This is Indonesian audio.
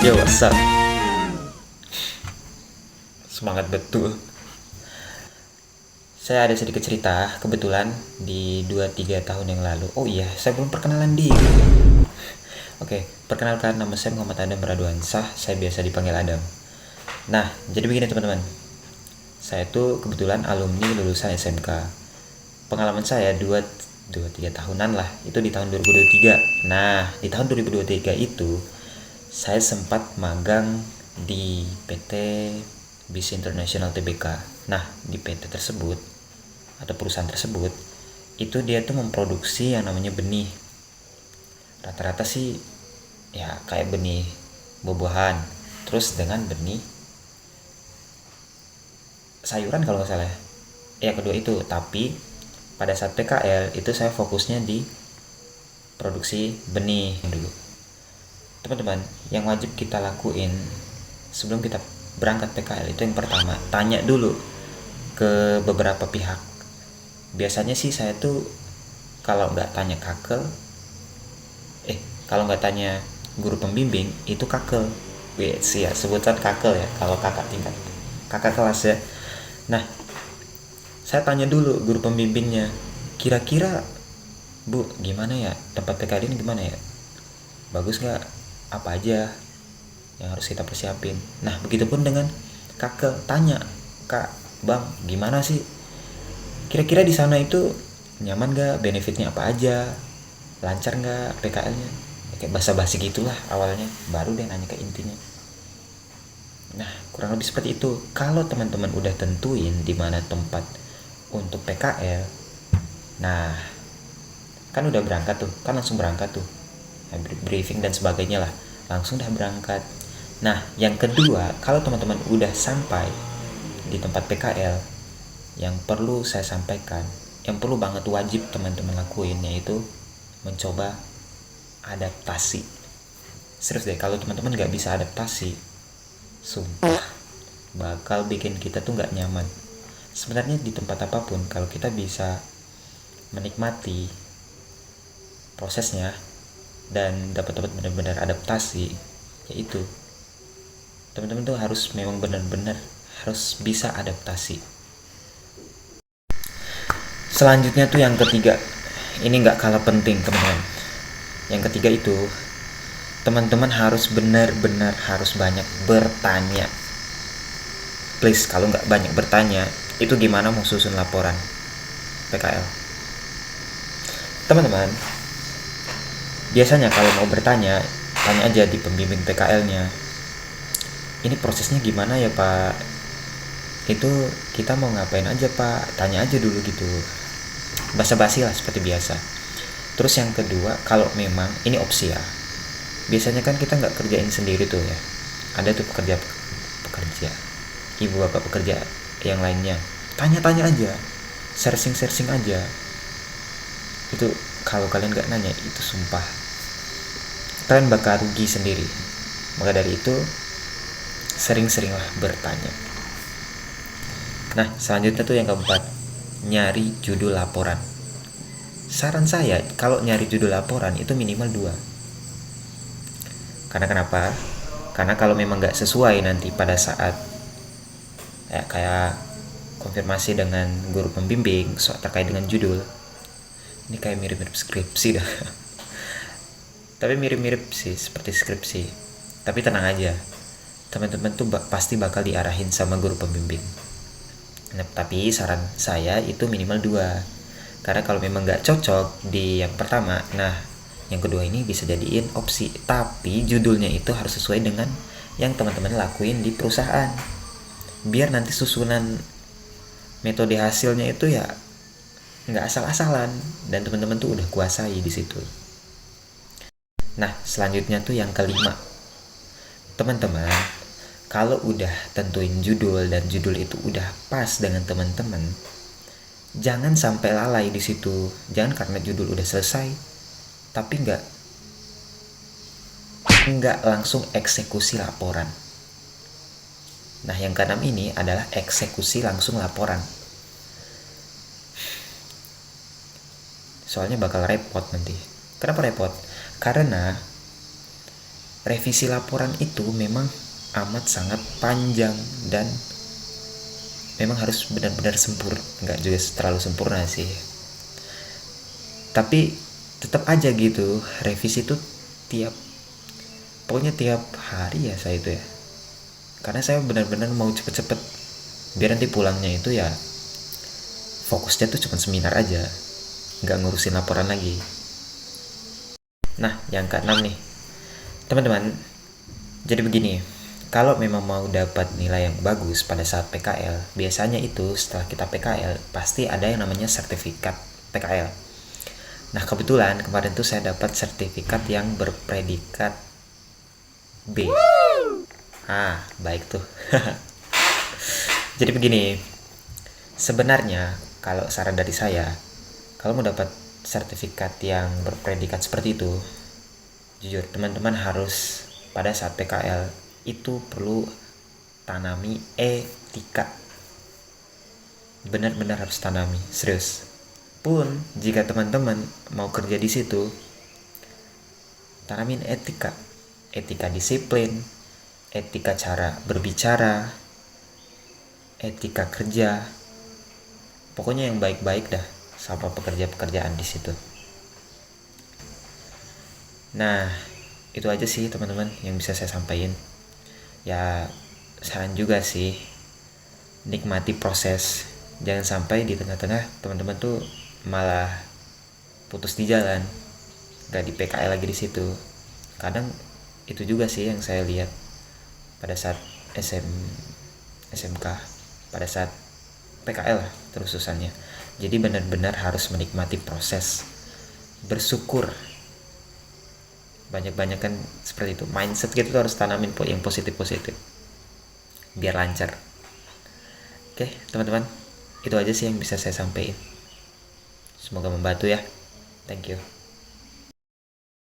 Yo, what's up? Semangat betul. Saya ada sedikit cerita, kebetulan di 2-3 tahun yang lalu. Oh iya, saya belum perkenalan diri. Oke, perkenalkan, nama saya Muhammad Adam Raduansah. Saya biasa dipanggil Adam. Nah, jadi begini teman-teman. Saya tuh kebetulan alumni lulusan SMK. Pengalaman saya 2-3 tahunan lah, itu di tahun 2023. Nah, di tahun 2023 itu saya sempat magang di PT Bis International Tbk. Nah, di PT tersebut atau perusahaan tersebut itu dia tuh memproduksi yang namanya benih. Rata-rata sih ya kayak benih buah-buahan, terus dengan benih sayuran kalau nggak salah. Ya kedua itu, tapi pada saat PKL itu saya fokusnya di produksi benih dulu. Teman-teman, yang wajib kita lakuin sebelum kita berangkat PKL itu yang pertama, tanya dulu ke beberapa pihak. Biasanya sih saya tuh kalau nggak tanya kakel, kalau nggak tanya guru pembimbing itu kakel. Sih ya, sebutan kakel ya kalau kakak tingkat, kakak kelas ya. Nah, saya tanya dulu guru pembimbingnya, kira-kira Bu, gimana ya tempat PKL ini, gimana ya, bagus nggak, apa aja yang harus kita persiapin. Nah, begitupun dengan kakak, tanya, Kak, Bang, gimana sih kira-kira di sana itu, nyaman nggak, benefitnya apa aja, lancar nggak PKL-nya. Kayak basa-basi gitulah awalnya, baru deh nanya ke intinya. Nah, kurang lebih seperti itu. Kalau teman-teman udah tentuin di mana tempat untuk PKL, nah kan udah berangkat tuh, kan langsung berangkat tuh, briefing dan sebagainya lah, langsung dah berangkat. Nah, yang kedua, kalau teman-teman udah sampai di tempat PKL, yang perlu saya sampaikan, yang perlu banget wajib teman-teman lakuin, yaitu mencoba adaptasi. Serius deh, kalau teman-teman nggak bisa adaptasi, sumpah bakal bikin kita tuh nggak nyaman. Sebenarnya di tempat apapun, kalau kita bisa menikmati prosesnya dan dapat benar-benar adaptasi, yaitu teman-teman tuh harus memang benar-benar harus bisa adaptasi. Selanjutnya tuh yang ketiga, ini nggak kalah penting teman-teman. Yang ketiga itu, teman-teman harus benar-benar harus banyak bertanya. Please, kalau nggak banyak bertanya, itu gimana mau susun laporan PKL? Teman-teman, biasanya kalau mau bertanya, tanya aja di pembimbing PKL-nya. Ini prosesnya gimana ya Pak? Itu kita mau ngapain aja Pak? Tanya aja dulu gitu. Basa-basi lah seperti biasa. Terus yang kedua, kalau memang ini opsi ya. Biasanya kan kita nggak kerjain sendiri tuh ya. Ada tuh pekerja, ibu bapak pekerja yang lainnya. Tanya-tanya aja, searching aja. Itu kalau kalian nggak nanya, itu sumpah kalian bakal rugi sendiri. Maka dari itu, sering-seringlah bertanya. Nah, selanjutnya tuh yang keempat, nyari judul laporan. Saran saya, kalau nyari judul laporan itu minimal 2. Karena kenapa? Karena kalau memang nggak sesuai nanti pada saat ya, kayak konfirmasi dengan guru pembimbing soal terkait dengan judul, ini kayak mirip-mirip skripsi dah. Tapi mirip-mirip sih seperti skripsi. Tapi tenang aja, teman-teman tuh pasti bakal diarahin sama guru pembimbing. Nah, tapi saran saya itu minimal 2. Karena kalau memang nggak cocok di yang pertama, nah yang kedua ini bisa jadiin opsi. Tapi judulnya itu harus sesuai dengan yang teman-teman lakuin di perusahaan. Biar nanti susunan metode hasilnya itu ya nggak asal-asalan dan teman-teman tuh udah kuasai di situ. Nah, selanjutnya tuh yang kelima. Teman-teman, kalau udah tentuin judul dan judul itu udah pas dengan teman-teman, jangan sampai lalai di situ. Jangan karena judul udah selesai tapi nggak langsung eksekusi laporan. Nah, yang keenam ini adalah eksekusi langsung laporan. Soalnya bakal repot nanti. Kenapa repot? Karena revisi laporan itu memang amat sangat panjang dan memang harus benar-benar sempurna, nggak juga terlalu sempurna sih, tapi tetap aja gitu revisi itu pokoknya tiap hari ya saya itu ya, karena saya benar-benar mau cepet-cepet biar nanti pulangnya itu ya fokusnya tuh cuma seminar aja, nggak ngurusin laporan lagi. Nah, yang keenam nih teman-teman, jadi begini, kalau memang mau dapat nilai yang bagus pada saat PKL, biasanya itu setelah kita PKL pasti ada yang namanya sertifikat PKL. Nah, kebetulan kemarin tuh saya dapat sertifikat yang berpredikat B. Baik tuh. Jadi begini, sebenarnya kalau saran dari saya, kalau mau dapat sertifikat yang berpredikat seperti itu, jujur teman-teman harus pada saat PKL itu perlu tanami etika. Benar-benar harus tanami, serius. Pun jika teman-teman mau kerja di situ, tanamin etika disiplin, etika cara berbicara, etika kerja, pokoknya yang baik-baik dah sama pekerjaan di situ. Nah, itu aja sih teman-teman yang bisa saya sampaikan. Ya, saran juga sih, nikmati proses, jangan sampai di tengah-tengah teman-teman tuh malah putus di jalan, gak di PKL lagi di situ. Kadang itu juga sih yang saya lihat pada saat SMK, pada saat PKL lah terusannya. Jadi benar-benar harus menikmati proses, bersyukur, banyak-banyak kan seperti itu. Mindset kita tuh harus tanamin yang positif-positif biar lancar. Oke teman-teman, itu aja sih yang bisa saya sampaikan. Semoga membantu ya. Thank you.